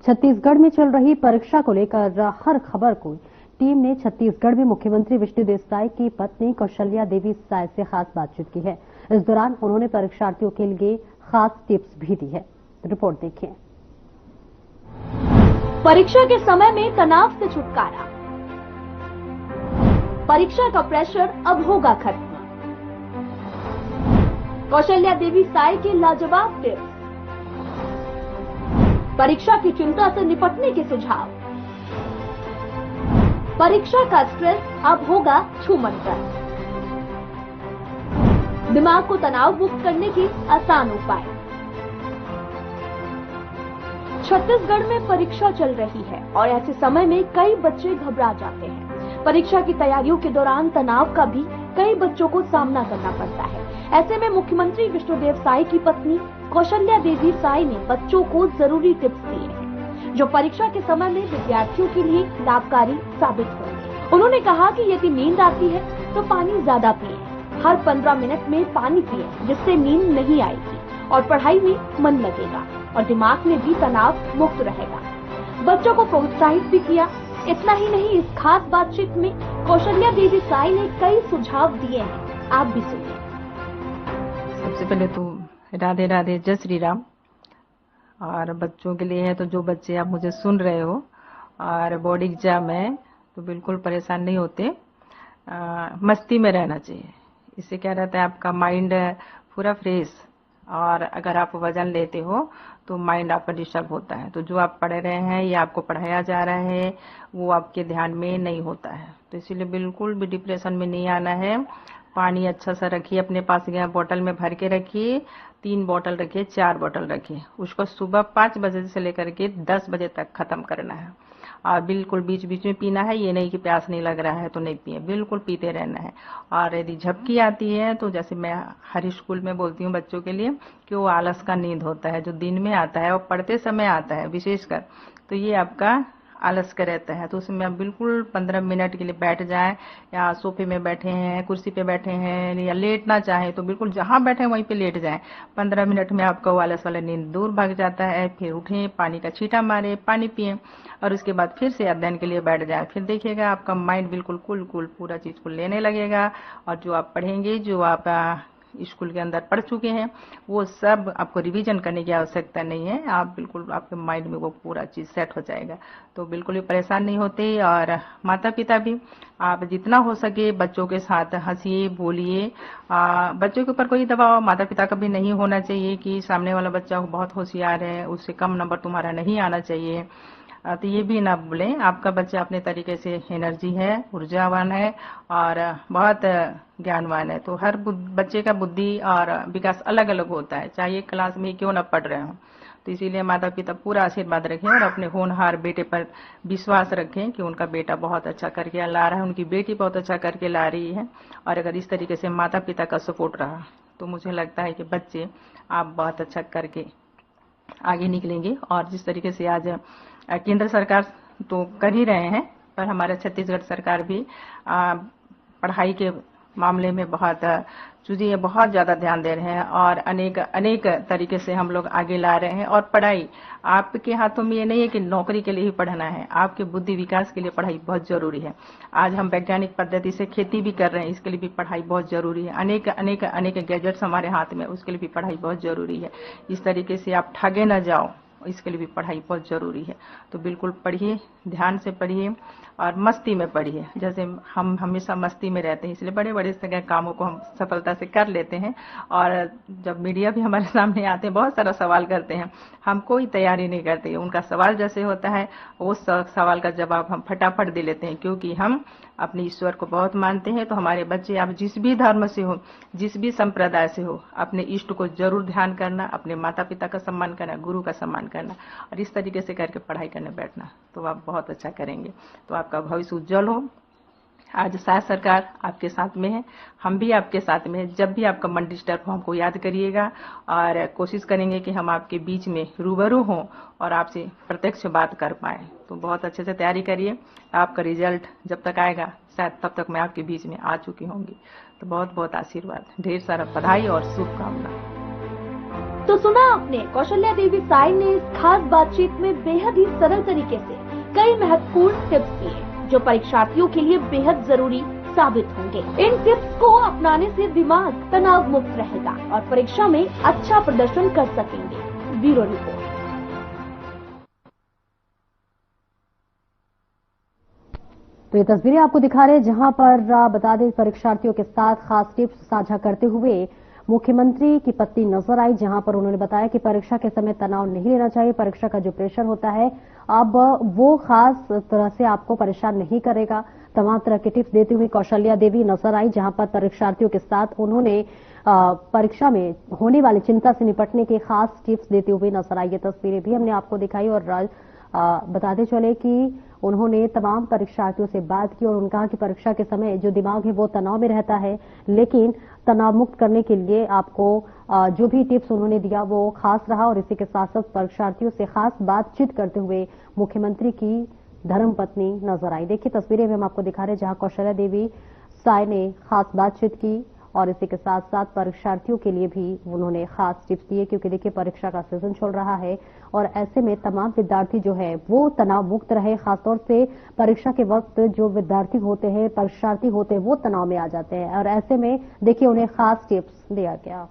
छत्तीसगढ़ में चल रही परीक्षा को लेकर हर खबर को टीम ने छत्तीसगढ़ में मुख्यमंत्री विष्णुदेव साय की पत्नी कौशल्या देवी साय से खास बातचीत की है। इस दौरान उन्होंने परीक्षार्थियों के लिए खास टिप्स भी दी है। रिपोर्ट देखिए। परीक्षा के समय में तनाव से छुटकारा, परीक्षा का प्रेशर अब होगा खत्म। कौशल्या देवी साय के लाजवाब टिप्स, परीक्षा की चिंता से निपटने के सुझाव, परीक्षा का स्ट्रेस अब होगा छूमंतर, दिमाग को तनाव मुक्त करने के आसान उपाय। छत्तीसगढ़ में परीक्षा चल रही है और ऐसे समय में कई बच्चे घबरा जाते हैं। परीक्षा की तैयारियों के दौरान तनाव का भी कई बच्चों को सामना करना पड़ता है। ऐसे में मुख्यमंत्री विष्णुदेव साय की पत्नी कौशल्या देवी साय ने बच्चों को जरूरी टिप्स दिए हैं, जो परीक्षा के समय में विद्यार्थियों के लिए लाभकारी साबित होंगे। उन्होंने कहा कि यदि नींद आती है तो पानी ज्यादा पिए, हर 15 मिनट में पानी पिए, जिससे नींद नहीं आएगी और पढ़ाई में मन लगेगा और दिमाग में भी तनाव मुक्त रहेगा। बच्चों को प्रोत्साहित भी किया। इतना ही नहीं, इस खास बातचीत में कौशल्या देवी साय ने कई सुझाव दिए हैं, आप भी सुनिए। सबसे पहले तो राधे राधे, जय श्री राम। और बच्चों के लिए है तो जो बच्चे आप मुझे सुन रहे हो और बोर्ड एग्जाम है तो बिल्कुल परेशान नहीं होते, मस्ती में रहना चाहिए। इससे क्या रहता है, आपका माइंड पूरा फ्रेश, और अगर आप वजन लेते हो तो माइंड आपका डिस्टर्ब होता है, तो जो आप पढ़ रहे हैं या आपको पढ़ाया जा रहा है वो आपके ध्यान में नहीं होता है। तो इसीलिए बिल्कुल भी डिप्रेशन में नहीं आना है। पानी अच्छा सा रखिए, अपने पास गया बोतल में भर के रखिए, 3 बोतल रखिए, 4 बोतल रखिए। उसको सुबह 5 बजे से लेकर के 10 बजे तक खत्म करना है। और बिल्कुल बीच बीच में पीना है, ये नहीं कि प्यास नहीं लग रहा है तो नहीं पिए, बिल्कुल पीते रहना है। और यदि झपकी आती है तो जैसे मैं हर स्कूल में बोलती हूँ बच्चों के लिए कि वो आलस का नींद होता है, जो दिन में आता है और पढ़ते समय आता है विशेषकर, तो ये आपका आलस का रहता है। तो उसमें आप बिल्कुल 15 मिनट के लिए बैठ जाएं, या सोफे में बैठे हैं, कुर्सी पे बैठे हैं, या लेटना चाहें तो बिल्कुल जहां बैठे हैं वहीं पे लेट जाएं। 15 मिनट में आपका वो आलस वाला नींद दूर भाग जाता है। फिर उठें, पानी का छींटा मारे, पानी पिए और उसके बाद फिर से अध्ययन के लिए बैठ जाए। फिर देखिएगा आपका माइंड बिल्कुल कुल पूरा चीज को लेने लगेगा, और जो आप पढ़ेंगे, जो आप स्कूल के अंदर पढ़ चुके हैं, वो सब आपको रिवीजन करने की आवश्यकता नहीं है। आप बिल्कुल, आपके माइंड में वो पूरा चीज सेट हो जाएगा, तो बिल्कुल भी परेशान नहीं होते। और माता पिता भी आप जितना हो सके बच्चों के साथ हंसिए, बोलिए। बच्चों के ऊपर कोई दबाव माता पिता का भी नहीं होना चाहिए कि सामने वाला बच्चा बहुत होशियार है, उससे कम नंबर तुम्हारा नहीं आना चाहिए। तो ये भी ना बोलें, आपका बच्चा अपने तरीके से एनर्जी है, ऊर्जावान है और बहुत ज्ञानवान है। तो हर बच्चे का बुद्धि और विकास अलग अलग होता है, चाहे क्लास में क्यों ना पढ़ रहे हो। तो इसीलिए माता पिता पूरा आशीर्वाद रखें और अपने होनहार बेटे पर विश्वास रखें कि उनका बेटा बहुत अच्छा करके ला रहा है, उनकी बेटी बहुत अच्छा करके ला रही है। और अगर इस तरीके से माता पिता का सपोर्ट रहा तो मुझे लगता है कि बच्चे आप बहुत अच्छा करके आगे निकलेंगे। और जिस तरीके से आज केंद्र सरकार तो कर ही रहे हैं, पर हमारा छत्तीसगढ़ सरकार भी पढ़ाई के मामले में बहुत चीजें बहुत ज्यादा ध्यान दे रहे हैं और अनेक तरीके से हम लोग आगे ला रहे हैं। और पढ़ाई आपके हाथों में ये नहीं है कि नौकरी के लिए ही पढ़ना है, आपके बुद्धि विकास के लिए पढ़ाई बहुत जरूरी है। आज हम वैज्ञानिक पद्धति से खेती भी कर रहे हैं, इसके लिए भी पढ़ाई बहुत जरूरी है। अनेक गैजेट्स हमारे हाथ में, उसके लिए भी पढ़ाई बहुत जरूरी है। इस तरीके से आप ठगे न जाओ, इसके लिए भी पढ़ाई बहुत जरूरी है। तो बिल्कुल पढ़िए, ध्यान से पढ़िए और मस्ती में पढ़िए। जैसे हम हमेशा मस्ती में रहते हैं, इसलिए बड़े बड़े कामों को हम सफलता से कर लेते हैं। और जब मीडिया भी हमारे सामने आते हैं, बहुत सारा सवाल करते हैं, हम कोई तैयारी नहीं करते। उनका सवाल जैसे होता है वो सवाल का जवाब हम फटाफट दे लेते हैं, क्योंकि हम अपने ईश्वर को बहुत मानते हैं। तो हमारे बच्चे, आप जिस भी धर्म से हो, जिस भी संप्रदाय से हो, अपने इष्ट को जरूर ध्यान करना, अपने माता पिता का सम्मान करना, गुरु का सम्मान करना और इस तरीके से करके पढ़ाई करने बैठना, तो आप बहुत अच्छा करेंगे। तो आपका भविष्य उज्जवल हो। आज साय सरकार आपके साथ में है, हम भी आपके साथ में है। जब भी आपका मन डिस्टर्ब हो हमको याद करिएगा और कोशिश करेंगे कि हम आपके बीच में रूबरू हों और आपसे प्रत्यक्ष बात कर पाए। तो बहुत अच्छे से तैयारी करिए, आपका रिजल्ट जब तक आएगा शायद तब तक मैं आपके बीच में आ चुकी होंगी। तो बहुत बहुत आशीर्वाद, ढेर सारा बधाई और शुभकामना। तो सुना आपने, कौशल्या देवी साई ने इस खास बातचीत में बेहद ही सरल तरीके से कई महत्वपूर्ण टिप्स दिए जो परीक्षार्थियों के लिए बेहद जरूरी साबित होंगे। इन टिप्स को अपनाने से दिमाग तनाव मुक्त रहेगा और परीक्षा में अच्छा प्रदर्शन कर सकेंगे। Bureau report. तो ये तस्वीरें आपको दिखा रहे हैं जहां पर बता दें परीक्षार्थियों के साथ खास टिप्स साझा करते हुए मुख्यमंत्री की पत्नी नजर आई, जहां पर उन्होंने बताया कि परीक्षा के समय तनाव नहीं लेना चाहिए। परीक्षा का जो प्रेशर होता है अब वो खास तरह से आपको परेशान नहीं करेगा। तमाम तरह के टिप्स देते हुए कौशल्या देवी नजर आई, जहां पर परीक्षार्थियों के साथ उन्होंने परीक्षा में होने वाली चिंता से निपटने के खास टिप्स देते हुए नजर आई। ये तस्वीरें भी हमने आपको दिखाई और बताते चले कि उन्होंने तमाम परीक्षार्थियों से बात की और उन्होंने कहा कि परीक्षा के समय जो दिमाग है वो तनाव में रहता है, लेकिन तनाव मुक्त करने के लिए आपको जो भी टिप्स उन्होंने दिया वो खास रहा। और इसी के साथ साथ परीक्षार्थियों से खास बातचीत करते हुए मुख्यमंत्री की धर्मपत्नी नजर आई। देखिए तस्वीरें में हम आपको दिखा रहे हैं जहां कौशल्या देवी साई ने खास बातचीत की और इसी के साथ साथ परीक्षार्थियों के लिए भी उन्होंने खास टिप्स दिए, क्योंकि देखिए परीक्षा का सीजन चल रहा है और ऐसे में तमाम विद्यार्थी जो है वो तनाव मुक्त रहे। खासतौर से परीक्षा के वक्त जो विद्यार्थी होते हैं, परीक्षार्थी होते हैं, वो तनाव में आ जाते हैं और ऐसे में देखिए उन्हें खास टिप्स दिया गया।